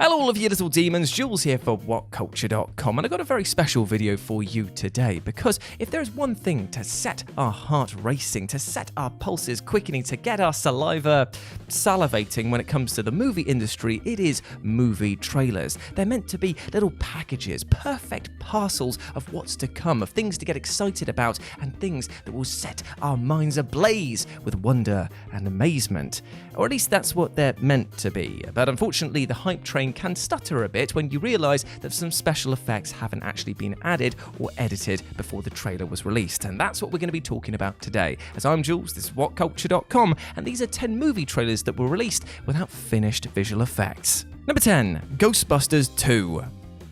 Hello all of you little demons, Jules here for WhatCulture.com, and I got a very special video for you today because if there's one thing to set our heart racing, to set our pulses quickening, to get our saliva salivating when it comes to the movie industry, it is movie trailers. They're meant to be little packages, perfect parcels of what's to come, of things to get excited about and things that will set our minds ablaze with wonder and amazement. Or at least that's what they're meant to be. But unfortunately, the hype train can stutter a bit when you realise that some special effects haven't actually been added or edited before the trailer was released. And that's what we're going to be talking about today. As I'm Jules, this is WhatCulture.com, and these are 10 movie trailers that were released without finished visual effects. Number 10, Ghostbusters 2.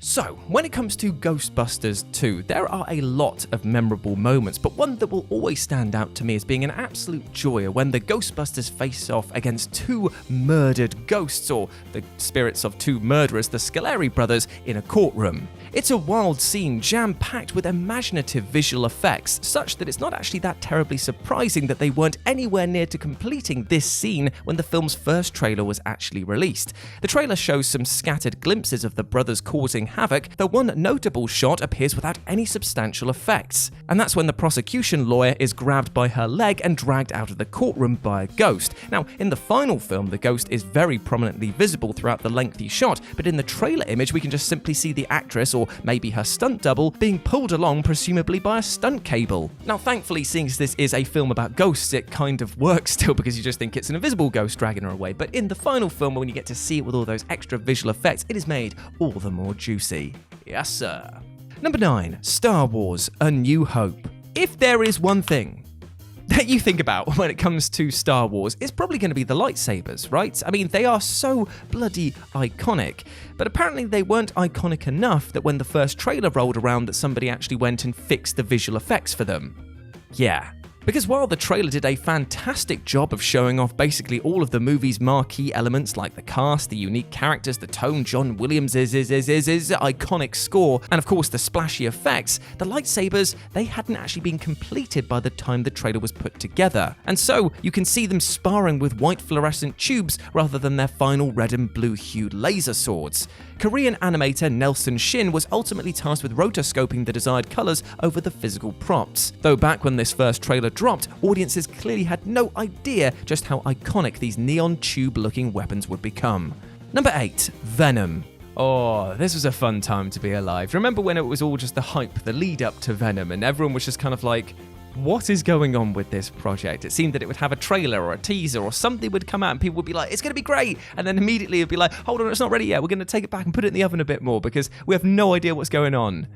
So, when it comes to Ghostbusters 2, there are a lot of memorable moments, but one that will always stand out to me as being an absolute joy when the Ghostbusters face off against two murdered ghosts, or the spirits of two murderers, the Scoleri brothers, in a courtroom. It's a wild scene jam-packed with imaginative visual effects, such that it's not actually that terribly surprising that they weren't anywhere near to completing this scene when the film's first trailer was actually released. The trailer shows some scattered glimpses of the brothers causing havoc, though one notable shot appears without any substantial effects. And that's when the prosecution lawyer is grabbed by her leg and dragged out of the courtroom by a ghost. Now, in the final film, the ghost is very prominently visible throughout the lengthy shot, but in the trailer image, we can just simply see the actress, or maybe her stunt double, being pulled along presumably by a stunt cable. Now, thankfully, seeing as this is a film about ghosts, it kind of works still because you just think it's an invisible ghost dragging her away. But in the final film, when you get to see it with all those extra visual effects, it is made all the more juicy. Yes, sir. Number 9, Star Wars: A New Hope. If there is one thing that you think about when it comes to Star Wars, it's probably going to be the lightsabers, right? I mean, they are so bloody iconic, but apparently they weren't iconic enough that when the first trailer rolled around that somebody actually went and fixed the visual effects for them. Yeah. Because while the trailer did a fantastic job of showing off basically all of the movie's marquee elements like the cast, the unique characters, the tone, John Williams' iconic score, and of course the splashy effects, the lightsabers, they hadn't actually been completed by the time the trailer was put together. And so you can see them sparring with white fluorescent tubes rather than their final red and blue hued laser swords. Korean animator Nelson Shin was ultimately tasked with rotoscoping the desired colours over the physical props. Though back when this first trailer dropped, audiences clearly had no idea just how iconic these neon tube-looking weapons would become. Number 8, Venom. Oh, this was a fun time to be alive. Remember when it was all just the hype, the lead up to Venom, and everyone was just kind of like, what is going on with this project? It seemed that it would have a trailer or a teaser or something would come out and people would be like, it's going to be great. And then immediately it'd be like, hold on, it's not ready yet. We're going to take it back and put it in the oven a bit more because we have no idea what's going on.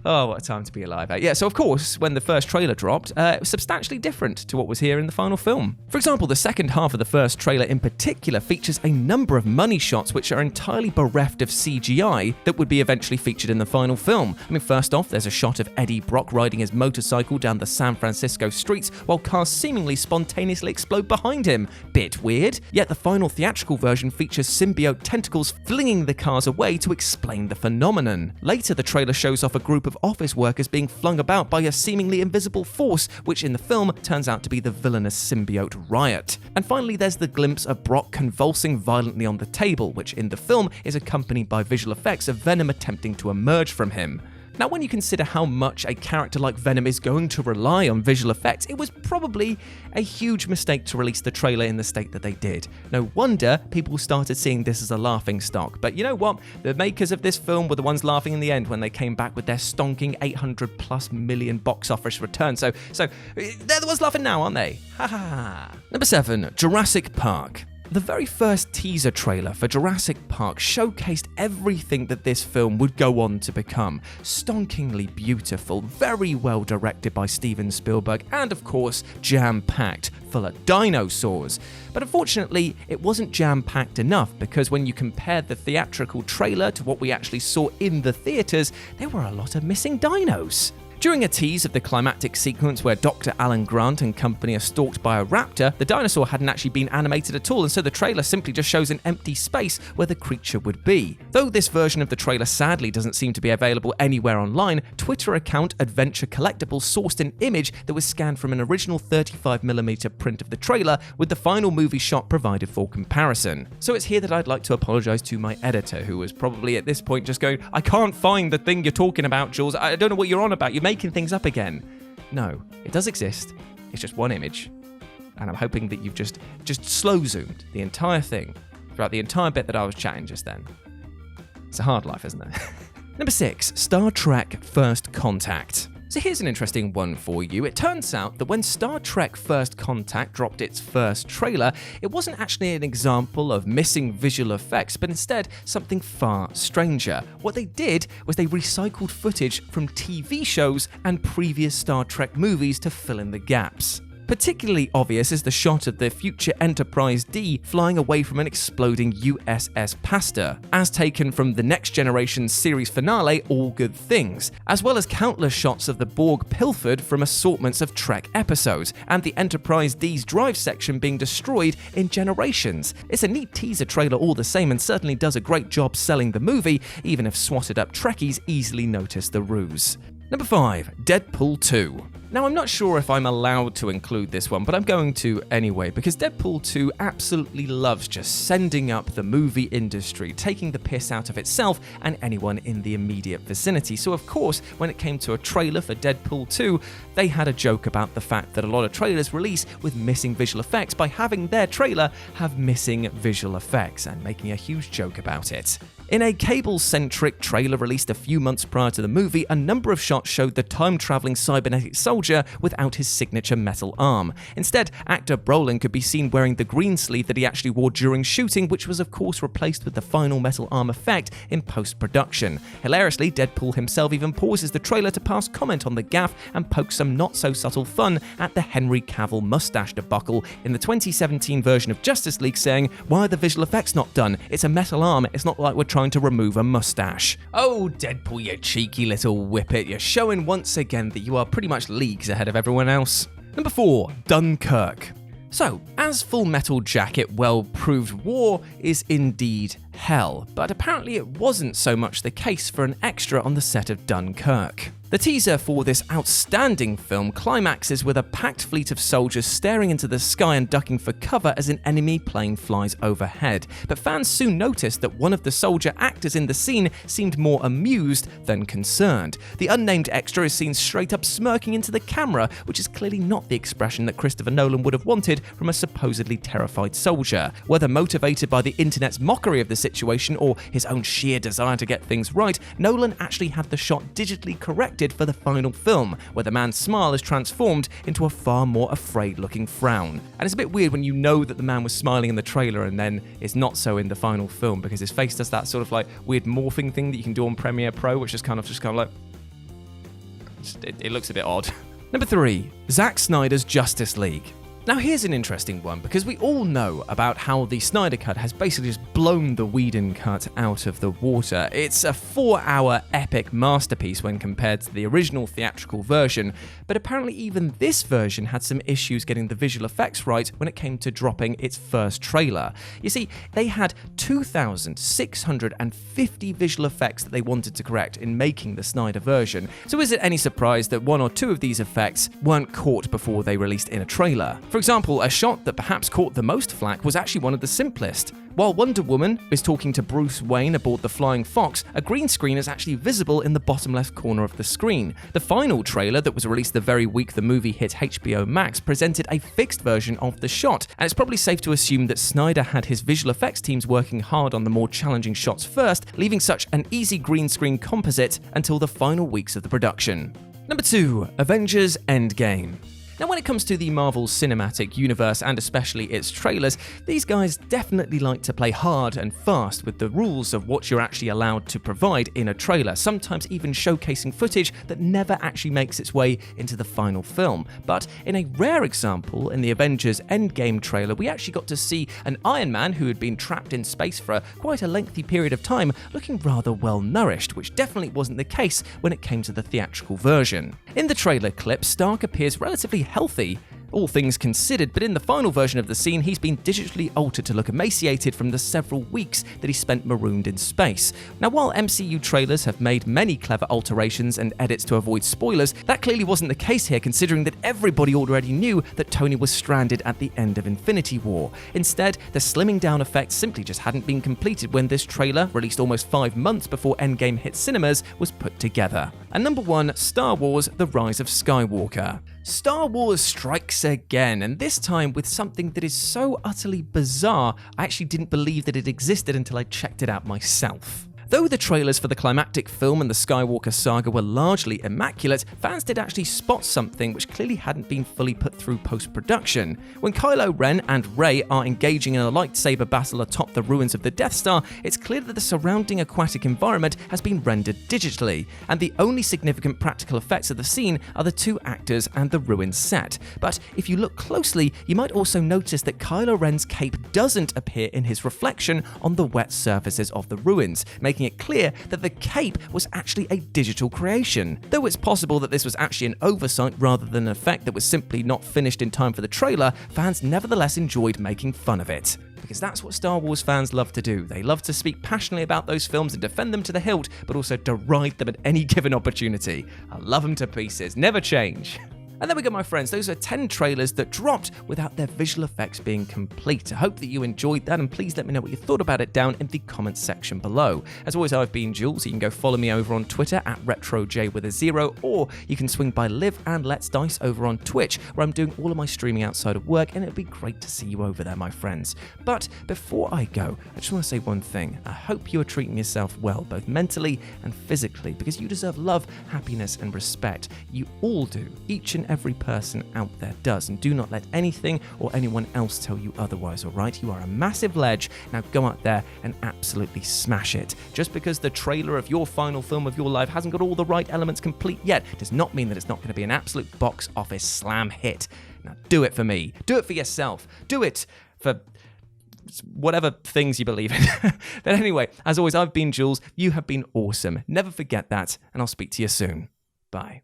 Oh, what a time to be alive. Yeah, so of course, when the first trailer dropped, it was substantially different to what was here in the final film. For example, the second half of the first trailer in particular features a number of money shots which are entirely bereft of CGI that would be eventually featured in the final film. I mean, first off, there's a shot of Eddie Brock riding his motorcycle down the San Francisco streets while cars seemingly spontaneously explode behind him. Bit weird. Yet the final theatrical version features symbiote tentacles flinging the cars away to explain the phenomenon. Later, the trailer shows off a group of office workers being flung about by a seemingly invisible force, which in the film turns out to be the villainous symbiote Riot. And finally, there's the glimpse of Brock convulsing violently on the table, which in the film is accompanied by visual effects of Venom attempting to emerge from him. Now, when you consider how much a character like Venom is going to rely on visual effects, it was probably a huge mistake to release the trailer in the state that they did. No wonder people started seeing this as a laughingstock. But you know what? The makers of this film were the ones laughing in the end when they came back with their stonking 800+ million box office return. So they're the ones laughing now, aren't they? Ha ha. Number 7, Jurassic Park. The very first teaser trailer for Jurassic Park showcased everything that this film would go on to become. Stonkingly beautiful, very well directed by Steven Spielberg, and of course, jam-packed, full of dinosaurs. But unfortunately, it wasn't jam-packed enough because when you compared the theatrical trailer to what we actually saw in the theaters, there were a lot of missing dinos. During a tease of the climactic sequence where Dr. Alan Grant and company are stalked by a raptor, the dinosaur hadn't actually been animated at all, and so the trailer simply just shows an empty space where the creature would be. Though this version of the trailer sadly doesn't seem to be available anywhere online, Twitter account Adventure Collectibles sourced an image that was scanned from an original 35mm print of the trailer with the final movie shot provided for comparison. So it's here that I'd like to apologize to my editor, who was probably at this point just going, I can't find the thing you're talking about, Jules. I don't know what you're on about. You're making things up again. No, it does exist. It's just one image. And I'm hoping that you've just slow zoomed the entire thing throughout the entire bit that I was chatting just then. It's a hard life, isn't it? Number 6, Star Trek First Contact. So here's an interesting one for you. It turns out that when Star Trek First Contact dropped its first trailer, it wasn't actually an example of missing visual effects, but instead something far stranger. What they did was they recycled footage from TV shows and previous Star Trek movies to fill in the gaps. Particularly obvious is the shot of the future Enterprise D flying away from an exploding USS Pasteur, as taken from the Next Generation series finale All Good Things, as well as countless shots of the Borg pilfered from assortments of Trek episodes, and the Enterprise D's drive section being destroyed in Generations. It's a neat teaser trailer all the same, and certainly does a great job selling the movie, even if swatted up Trekkies easily notice the ruse. Number 5, Deadpool 2. Now, I'm not sure if I'm allowed to include this one, but I'm going to anyway, because Deadpool 2 absolutely loves just sending up the movie industry, taking the piss out of itself and anyone in the immediate vicinity. So, of course, when it came to a trailer for Deadpool 2, they had a joke about the fact that a lot of trailers release with missing visual effects by having their trailer have missing visual effects and making a huge joke about it. In a cable-centric trailer released a few months prior to the movie, a number of shots showed the time-traveling cybernetic soldier without his signature metal arm. Instead, actor Brolin could be seen wearing the green sleeve that he actually wore during shooting, which was of course replaced with the final metal arm effect in post-production. Hilariously, Deadpool himself even pauses the trailer to pass comment on the gaffe and poke some not-so-subtle fun at the Henry Cavill mustache debacle in the 2017 version of Justice League, saying, "Why are the visual effects not done? It's a metal arm, it's not like we're trying to remove a mustache." Oh, Deadpool, you cheeky little whippet, you're showing once again that you are pretty much leagues ahead of everyone else. Number 4, Dunkirk. So, as Full Metal Jacket well proved, war is indeed hell, but apparently it wasn't so much the case for an extra on the set of Dunkirk. The teaser for this outstanding film climaxes with a packed fleet of soldiers staring into the sky and ducking for cover as an enemy plane flies overhead. But fans soon noticed that one of the soldier actors in the scene seemed more amused than concerned. The unnamed extra is seen straight up smirking into the camera, which is clearly not the expression that Christopher Nolan would have wanted from a supposedly terrified soldier. Whether motivated by the internet's mockery of the situation or his own sheer desire to get things right, Nolan actually had the shot digitally corrected for the final film, where the man's smile is transformed into a far more afraid-looking frown. And it's a bit weird when you know that the man was smiling in the trailer and then it's not so in the final film, because his face does that sort of like weird morphing thing that you can do on Premiere Pro, which is kind of like... It looks a bit odd. Number 3, Zack Snyder's Justice League. Now here's an interesting one, because we all know about how the Snyder Cut has basically just blown the Whedon Cut out of the water. It's a 4-hour epic masterpiece when compared to the original theatrical version, but apparently even this version had some issues getting the visual effects right when it came to dropping its first trailer. You see, they had 2,650 visual effects that they wanted to correct in making the Snyder version, so is it any surprise that 1 or 2 of these effects weren't caught before they released in a trailer? For example, a shot that perhaps caught the most flack was actually one of the simplest. While Wonder Woman is talking to Bruce Wayne aboard the Flying Fox, a green screen is actually visible in the bottom left corner of the screen. The final trailer that was released the very week the movie hit HBO Max presented a fixed version of the shot, and it's probably safe to assume that Snyder had his visual effects teams working hard on the more challenging shots first, leaving such an easy green screen composite until the final weeks of the production. Number 2, Avengers Endgame. Now, when it comes to the Marvel Cinematic Universe and especially its trailers, these guys definitely like to play hard and fast with the rules of what you're actually allowed to provide in a trailer, sometimes even showcasing footage that never actually makes its way into the final film. But in a rare example, in the Avengers Endgame trailer, we actually got to see an Iron Man who had been trapped in space for quite a lengthy period of time, looking rather well nourished, which definitely wasn't the case when it came to the theatrical version. In the trailer clip, Stark appears relatively healthy, all things considered, but in the final version of the scene, he's been digitally altered to look emaciated from the several weeks that he spent marooned in space. Now, while MCU trailers have made many clever alterations and edits to avoid spoilers, that clearly wasn't the case here, considering that everybody already knew that Tony was stranded at the end of Infinity War. Instead, the slimming down effect simply just hadn't been completed when this trailer, released almost 5 months before Endgame hit cinemas, was put together. And number 1, Star Wars: The Rise of Skywalker. Star Wars strikes again, and this time with something that is so utterly bizarre, I actually didn't believe that it existed until I checked it out myself. Though the trailers for the climactic film and the Skywalker saga were largely immaculate, fans did actually spot something which clearly hadn't been fully put through post-production. When Kylo Ren and Rey are engaging in a lightsaber battle atop the ruins of the Death Star, it's clear that the surrounding aquatic environment has been rendered digitally, and the only significant practical effects of the scene are the 2 actors and the ruins set. But if you look closely, you might also notice that Kylo Ren's cape doesn't appear in his reflection on the wet surfaces of the ruins, making it clear that the cape was actually a digital creation. Though it's possible that this was actually an oversight rather than an effect that was simply not finished in time for the trailer, fans nevertheless enjoyed making fun of it. Because that's what Star Wars fans love to do. They love to speak passionately about those films and defend them to the hilt, but also deride them at any given opportunity. I love them to pieces, never change. And there we go, my friends. Those are 10 trailers that dropped without their visual effects being complete. I hope that you enjoyed that, and please let me know what you thought about it down in the comments section below. As always, I've been Jules. You can go follow me over on Twitter at RetroJ, or you can swing by Live and Let's Dice over on Twitch, where I'm doing all of my streaming outside of work, and it'd be great to see you over there, my friends. But before I go, I just want to say one thing. I hope you are treating yourself well, both mentally and physically, because you deserve love, happiness, and respect. You all do. Each and every person out there does, and do not let anything or anyone else tell you otherwise, alright? You are a massive ledge. Now go out there and absolutely smash it. Just because the trailer of your final film of your life hasn't got all the right elements complete yet does not mean that it's not going to be an absolute box office slam hit. Now do it for me. Do it for yourself. Do it for whatever things you believe in. But anyway, as always, I've been Jules. You have been awesome. Never forget that, and I'll speak to you soon. Bye.